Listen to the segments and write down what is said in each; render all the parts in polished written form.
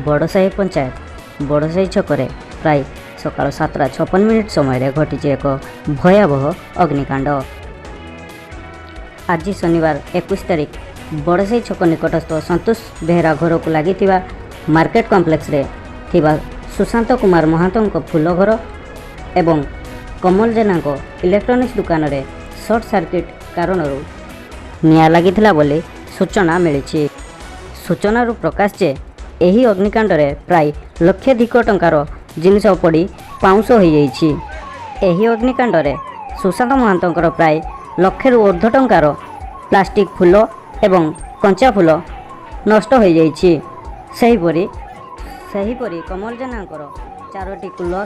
बड़साही पंचायत बड़साही छकरे प्राय सकाल 7:56 समय घटी एक भयावह अग्निकांड। आज शनिवार 21 तारिख बड़साही छक निकटस्थ संतोष बेहेरा घर को लगी मार्केट कॉम्प्लेक्स रे थिबा सुशांत कुमार महांतो फूल घर एवं कमल जेना इलेक्ट्रोनिक्स दुकान रे शॉर्ट सर्किट कारण निया लगी बोली सूचना मिली। सूचना प्रकाश जे एही अग्निकांड रे प्राय लक्षाधिक टंकार जिनिष पड़ी पाउंश हो जाइछि। एही अग्निकांड रे सुशांत महांतर प्राय लक्षे ऊर्ध्व टंकार प्लास्टिक फूल एवं कंचा फूल नष्ट हो जाइछि। सेहीपरि कमल जेनांकर 4टी कूलर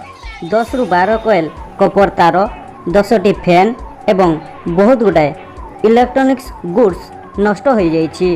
10 ରୁ 12 कोयल कपर तार 10टी फैन एवं बहुत गुडाए इलेक्ट्रोनिक्स गुड्स नष्ट हो जाइछि।